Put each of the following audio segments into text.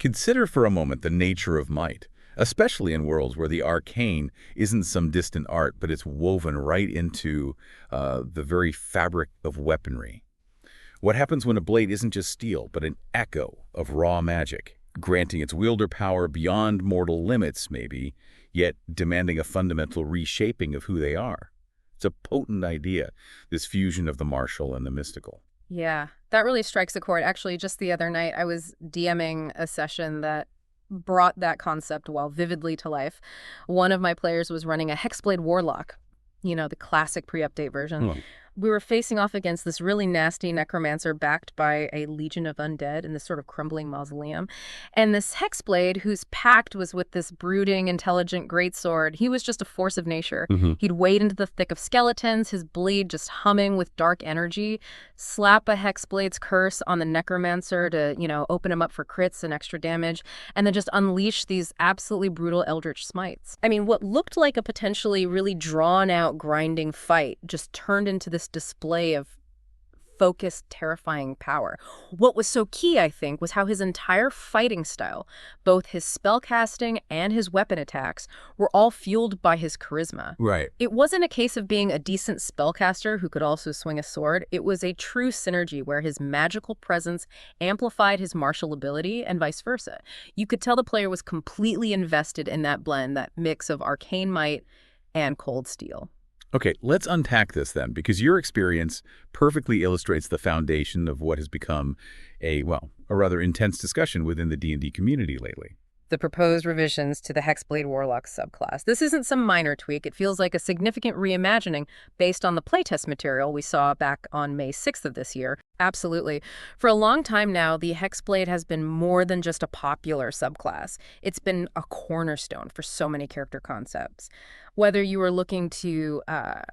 Consider for a moment the nature of might, especially in worlds where the arcane isn't some distant art, but it's woven right into the very fabric of weaponry. What happens when a blade isn't just steel, but an echo of raw magic, granting its wielder power beyond mortal limits, maybe, yet demanding a fundamental reshaping of who they are? It's a potent idea, this fusion of the martial and the mystical. Yeah, that really strikes a chord. Actually, just the other night, I was DMing a session that brought that concept well vividly to life. One of my players was running a Hexblade Warlock, the classic pre-update version. Hmm. We were facing off against this really nasty necromancer backed by a legion of undead in this sort of crumbling mausoleum. And this Hexblade, whose pact was with this brooding, intelligent greatsword, he was just a force of nature. He'd wade into the thick of skeletons, his blade just humming with dark energy, slap a Hexblade's curse on the necromancer to, open him up for crits and extra damage, and then just unleash these absolutely brutal eldritch smites. I mean, what looked like a potentially really drawn-out, grinding fight just turned into this display of focused, terrifying power. What was so key, I think, was how his entire fighting style, both his spellcasting and his weapon attacks, were all fueled by his charisma. Right. It wasn't a case of being a decent spellcaster who could also swing a sword. It was a true synergy where his magical presence amplified his martial ability and vice versa. You could tell the player was completely invested in that blend, that mix of arcane might and cold steel. Okay, let's unpack this then, because your experience perfectly illustrates the foundation of what has become a rather intense discussion within the D&D community lately. The proposed revisions to the Hexblade Warlock subclass. This isn't some minor tweak. It feels like a significant reimagining based on the playtest material we saw back on May 6th of this year. Absolutely. For a long time now, the Hexblade has been more than just a popular subclass. It's been a cornerstone for so many character concepts. Whether you are looking to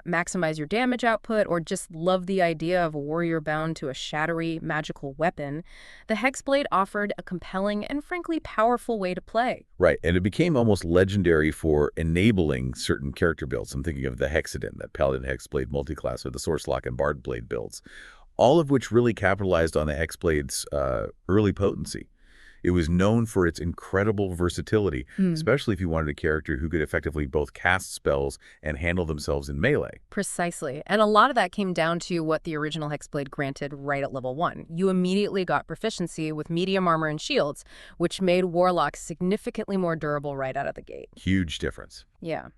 maximize your damage output or just love the idea of a warrior bound to a shadowy, magical weapon, the Hexblade offered a compelling and frankly powerful way to play. Right, and it became almost legendary for enabling certain character builds. I'm thinking of the Hexadin, that Paladin Hexblade multiclass, or the Sourcelock and Bard Blade builds, all of which really capitalized on the Hexblade's early potency. It was known for its incredible versatility, especially if you wanted a character who could effectively both cast spells and handle themselves in melee. Precisely. And a lot of that came down to what the original Hexblade granted right at level 1. You immediately got proficiency with medium armor and shields, which made Warlocks significantly more durable right out of the gate. Huge difference. Yeah.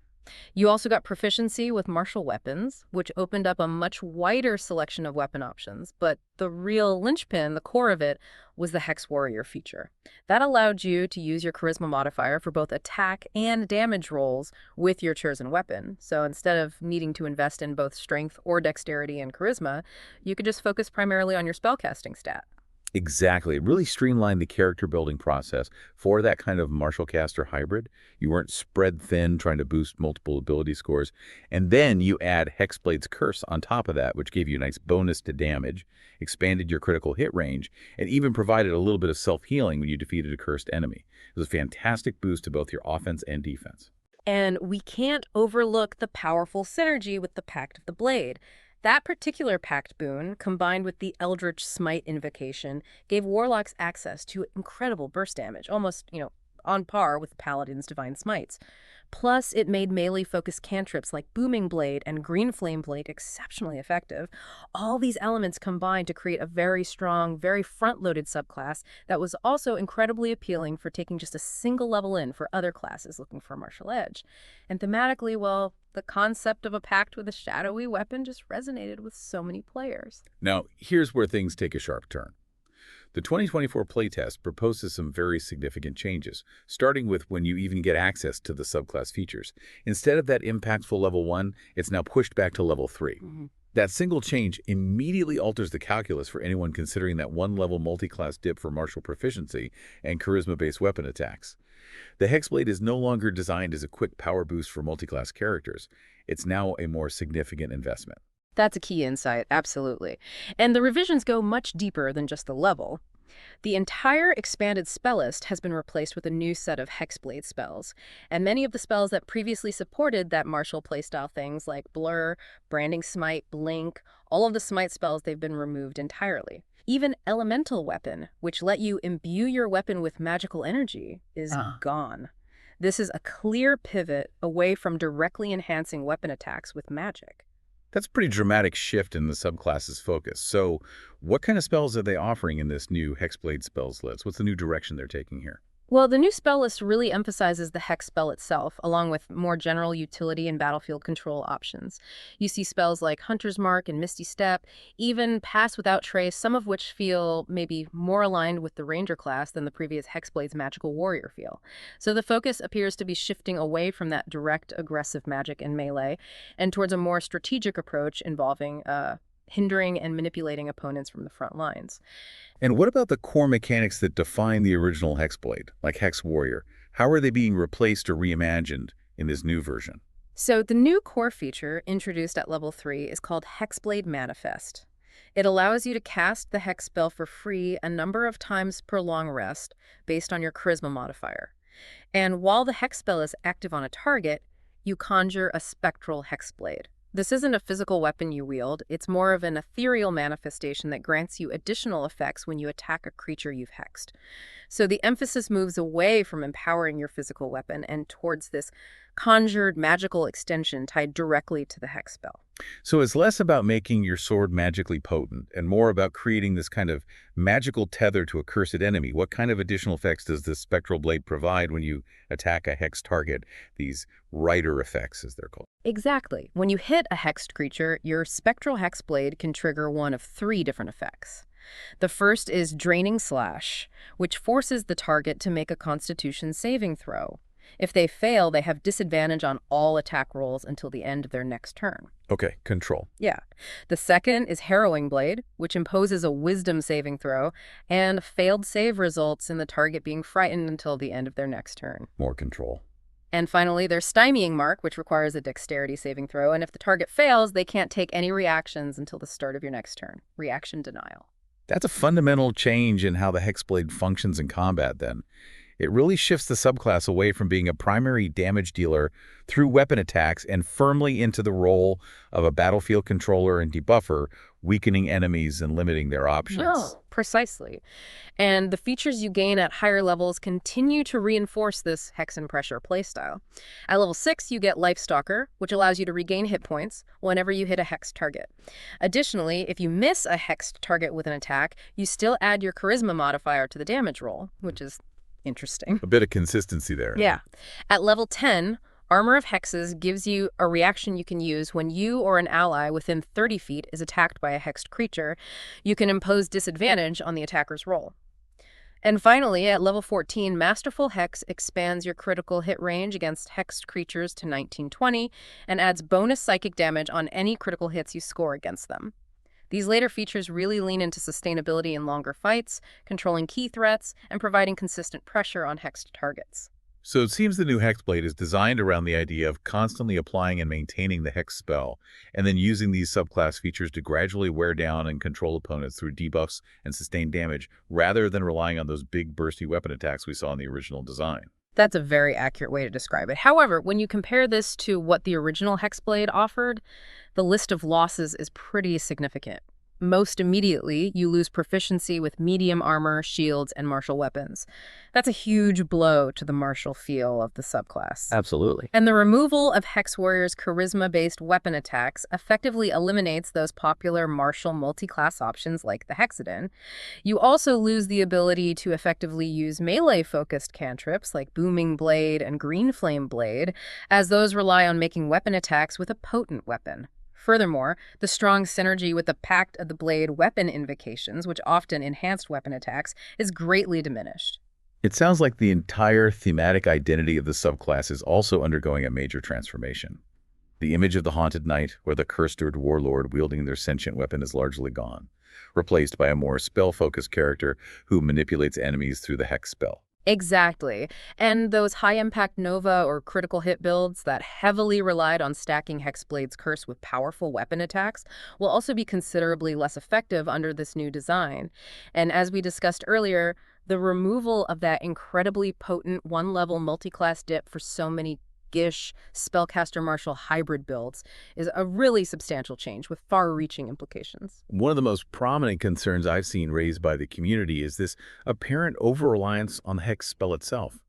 You also got proficiency with martial weapons, which opened up a much wider selection of weapon options, but the real linchpin, the core of it, was the Hex Warrior feature. That allowed you to use your charisma modifier for both attack and damage rolls with your chosen weapon. So instead of needing to invest in both strength or dexterity and charisma, you could just focus primarily on your spellcasting stat. Exactly. It really streamlined the character building process for that kind of martial caster hybrid. You weren't spread thin trying to boost multiple ability scores. And then you add Hexblade's Curse on top of that, which gave you a nice bonus to damage, expanded your critical hit range, and even provided a little bit of self-healing when you defeated a cursed enemy. It was a fantastic boost to both your offense and defense. And we can't overlook the powerful synergy with the Pact of the Blade. That particular pact boon, combined with the Eldritch Smite invocation, gave Warlocks access to incredible burst damage, almost, on par with Paladin's Divine Smites. Plus, it made melee-focused cantrips like Booming Blade and Green Flame Blade exceptionally effective. All these elements combined to create a very strong, very front-loaded subclass that was also incredibly appealing for taking just a single level in for other classes looking for a martial edge. And thematically, well, the concept of a pact with a shadowy weapon just resonated with so many players. Now, here's where things take a sharp turn. The 2024 playtest proposes some very significant changes, starting with when you even get access to the subclass features. Instead of that impactful level 1, it's now pushed back to level 3. That single change immediately alters the calculus for anyone considering that one-level multi-class dip for martial proficiency and charisma-based weapon attacks. The Hexblade is no longer designed as a quick power boost for multi-class characters. It's now a more significant investment. That's a key insight, absolutely. And the revisions go much deeper than just the level. The entire expanded spell list has been replaced with a new set of Hexblade spells, and many of the spells that previously supported that martial playstyle, things like Blur, Branding Smite, Blink, all of the Smite spells, they've been removed entirely. Even elemental weapon, which let you imbue your weapon with magical energy, is Ah, gone. This is a clear pivot away from directly enhancing weapon attacks with magic. that's a pretty dramatic shift in the subclass's focus. So what kind of spells are they offering in this new Hexblade spells list? What's the new direction they're taking here? Well, the new spell list really emphasizes the hex spell itself, along with more general utility and battlefield control options. You see spells like Hunter's Mark and Misty Step, even Pass Without Trace, some of which feel maybe more aligned with the Ranger class than the previous Hexblade's magical warrior feel. So the focus appears to be shifting away from that direct aggressive magic and melee and towards a more strategic approach involving hindering and manipulating opponents from the front lines. And what about the core mechanics that define the original Hexblade, like Hex Warrior? How are they being replaced or reimagined in this new version? So the new core feature introduced at level 3 is called Hexblade Manifest. It allows you to cast the Hex spell for free a number of times per long rest based on your charisma modifier. And while the Hex spell is active on a target, you conjure a spectral Hexblade. This isn't a physical weapon you wield, it's more of an ethereal manifestation that grants you additional effects when you attack a creature you've hexed. So the emphasis moves away from empowering your physical weapon and towards this conjured magical extension tied directly to the hex spell. So it's less about making your sword magically potent and more about creating this kind of magical tether to a cursed enemy. What kind of additional effects does this spectral blade provide when you attack a hex target? These rider effects, as they're called. Exactly. When you hit a hexed creature, your spectral hex blade can trigger one of 3 different effects. The first is Draining Slash, which forces the target to make a Constitution saving throw. If they fail, they have disadvantage on all attack rolls until the end of their next turn. Okay, control. Yeah. The second is Harrowing Blade, which imposes a Wisdom saving throw, and failed save results in the target being frightened until the end of their next turn. More control. And finally, there's Stymieing Mark, which requires a Dexterity saving throw, and if the target fails, they can't take any reactions until the start of your next turn. Reaction denial. That's a fundamental change in how the Hexblade functions in combat, then. It really shifts the subclass away from being a primary damage dealer through weapon attacks and firmly into the role of a battlefield controller and debuffer, weakening enemies and limiting their options. No, precisely. And the features you gain at higher levels continue to reinforce this Hex and Pressure playstyle. At level 6, you get Life Stalker, which allows you to regain hit points whenever you hit a Hex target. Additionally, if you miss a Hexed target with an attack, you still add your Charisma modifier to the damage roll, which is interesting. A bit of consistency there. Yeah. At level 10, Armor of Hexes gives you a reaction you can use when you or an ally within 30 feet is attacked by a hexed creature. You can impose disadvantage on the attacker's roll. And finally, at level 14, Masterful Hex expands your critical hit range against hexed creatures to 1920 and adds bonus psychic damage on any critical hits you score against them. These later features really lean into sustainability in longer fights, controlling key threats, and providing consistent pressure on hexed targets. So it seems the new Hexblade is designed around the idea of constantly applying and maintaining the Hex spell, and then using these subclass features to gradually wear down and control opponents through debuffs and sustained damage, rather than relying on those big bursty weapon attacks we saw in the original design. That's a very accurate way to describe it. However, when you compare this to what the original Hexblade offered, the list of losses is pretty significant. Most immediately, you lose proficiency with medium armor, shields, and martial weapons. That's a huge blow to the martial feel of the subclass. Absolutely. And the removal of Hex Warrior's charisma-based weapon attacks effectively eliminates those popular martial multi-class options like the Hexadin. You also lose the ability to effectively use melee-focused cantrips like Booming Blade and Green Flame Blade, as those rely on making weapon attacks with a potent weapon. Furthermore, the strong synergy with the Pact of the Blade weapon invocations, which often enhanced weapon attacks, is greatly diminished. It sounds like the entire thematic identity of the subclass is also undergoing a major transformation. The image of the Haunted Knight or the cursed warlord wielding their sentient weapon is largely gone, replaced by a more spell-focused character who manipulates enemies through the Hex spell. Exactly. And those high-impact Nova or critical hit builds that heavily relied on stacking Hexblade's curse with powerful weapon attacks will also be considerably less effective under this new design. And as we discussed earlier, the removal of that incredibly potent one-level multi-class dip for so many roguish spellcaster martial hybrid builds is a really substantial change with far-reaching implications. One of the most prominent concerns I've seen raised by the community is this apparent over-reliance on the Hex spell itself.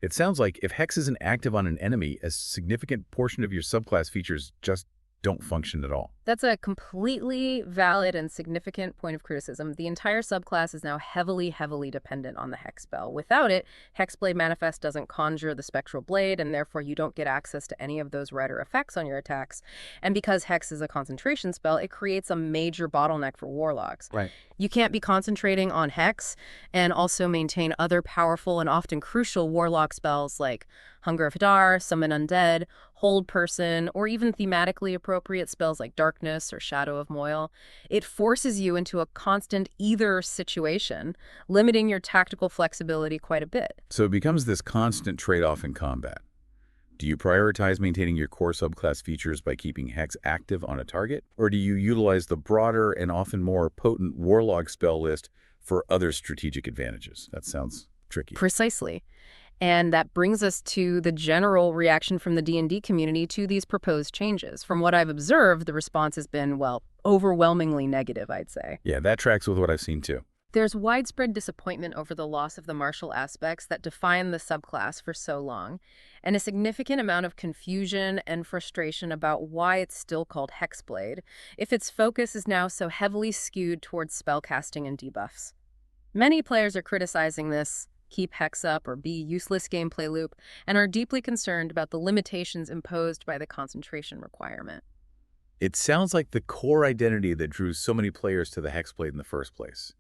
It sounds like if Hex isn't active on an enemy, a significant portion of your subclass features just don't function at all. That's a completely valid and significant point of criticism. The entire subclass is now heavily, heavily dependent on the Hex spell. Without it, Hexblade Manifest doesn't conjure the Spectral Blade, and therefore you don't get access to any of those redder effects on your attacks. And because Hex is a concentration spell, it creates a major bottleneck for Warlocks. Right. You can't be concentrating on Hex and also maintain other powerful and often crucial Warlock spells like Hunger of Hadar, Summon Undead, Hold Person, or even thematically appropriate spells like Darkness or Shadow of Moil. It forces you into a constant either situation, limiting your tactical flexibility quite a bit. So it becomes this constant trade-off in combat. Do you prioritize maintaining your core subclass features by keeping Hex active on a target? Or do you utilize the broader and often more potent Warlock spell list for other strategic advantages? That sounds tricky. Precisely. And that brings us to the general reaction from the D&D community to these proposed changes. From what I've observed, the response has been, well, overwhelmingly negative, I'd say. Yeah, that tracks with what I've seen too. There's widespread disappointment over the loss of the martial aspects that define the subclass for so long, and a significant amount of confusion and frustration about why it's still called Hexblade, if its focus is now so heavily skewed towards spellcasting and debuffs. Many players are criticizing this keep Hex up or be useless gameplay loop, and are deeply concerned about the limitations imposed by the concentration requirement. It sounds like the core identity that drew so many players to the Hexblade in the first place,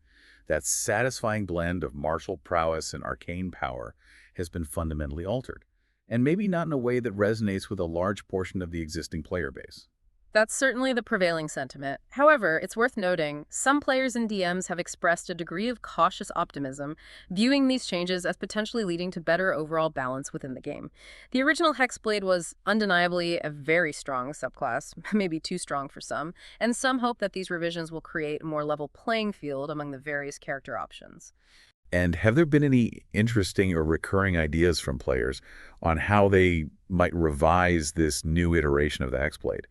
that satisfying blend of martial prowess and arcane power, has been fundamentally altered, and maybe not in a way that resonates with a large portion of the existing player base. That's certainly the prevailing sentiment. However, it's worth noting, some players and DMs have expressed a degree of cautious optimism, viewing these changes as potentially leading to better overall balance within the game. The original Hexblade was undeniably a very strong subclass, maybe too strong for some, and some hope that these revisions will create a more level playing field among the various character options. And have there been any interesting or recurring ideas from players on how they might revise this new iteration of the Hexblade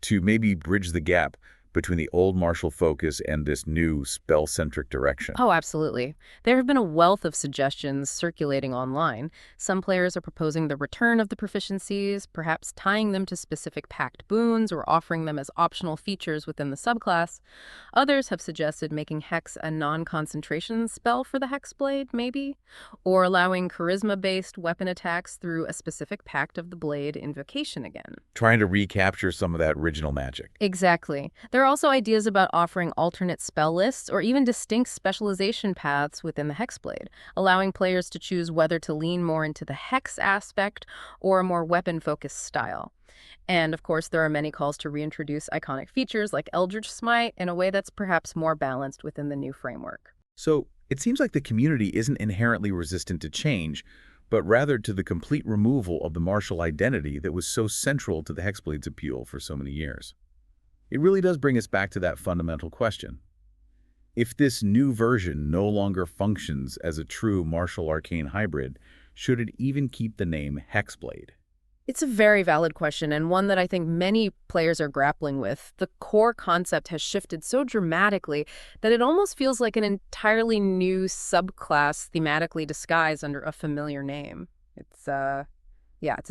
to maybe bridge the gap between the old martial focus and this new spell-centric direction? Oh, absolutely. There have been a wealth of suggestions circulating online. Some players are proposing the return of the proficiencies, perhaps tying them to specific packed boons or offering them as optional features within the subclass. Others have suggested making Hex a non-concentration spell for the Hexblade, maybe, or allowing charisma-based weapon attacks through a specific Pact of the Blade invocation again. Trying to recapture some of that original magic. Exactly. There are also ideas about offering alternate spell lists or even distinct specialization paths within the Hexblade, allowing players to choose whether to lean more into the Hex aspect or a more weapon-focused style. And, of course, there are many calls to reintroduce iconic features like Eldritch Smite in a way that's perhaps more balanced within the new framework. So it seems like the community isn't inherently resistant to change, but rather to the complete removal of the martial identity that was so central to the Hexblade's appeal for so many years. It really does bring us back to that fundamental question. If this new version no longer functions as a true martial arcane hybrid, should it even keep the name Hexblade? It's a very valid question, and one that I think many players are grappling with. The core concept has shifted so dramatically that it almost feels like an entirely new subclass thematically disguised under a familiar name. It's a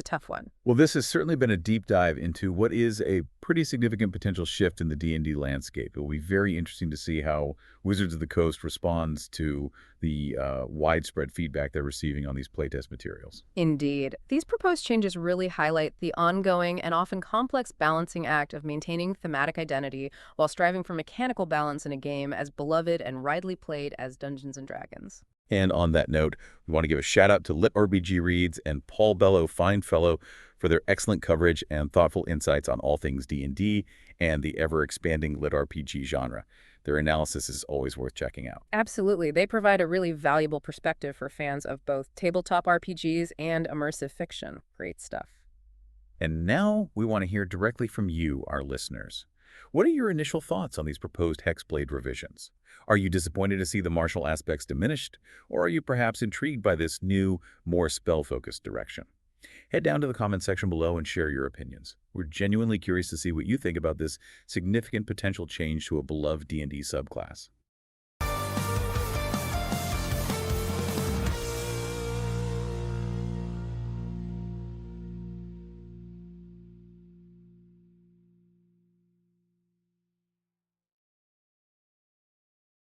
tough one. Well, this has certainly been a deep dive into what is a pretty significant potential shift in the D&D landscape. It will be very interesting to see how Wizards of the Coast responds to the widespread feedback they're receiving on these playtest materials. Indeed. These proposed changes really highlight the ongoing and often complex balancing act of maintaining thematic identity while striving for mechanical balance in a game as beloved and widely played as Dungeons & Dragons. And on that note, we want to give a shout out to LitRPG Reads and Paul Bello, fine fellow, for their excellent coverage and thoughtful insights on all things D&D and the ever-expanding LitRPG genre. Their analysis is always worth checking out. Absolutely. They provide a really valuable perspective for fans of both tabletop RPGs and immersive fiction. Great stuff. And now we want to hear directly from you, our listeners. What are your initial thoughts on these proposed Hexblade revisions? Are you disappointed to see the martial aspects diminished, or are you perhaps intrigued by this new, more spell-focused direction? Head down to the comment section below and share your opinions. We're genuinely curious to see what you think about this significant potential change to a beloved D&D subclass.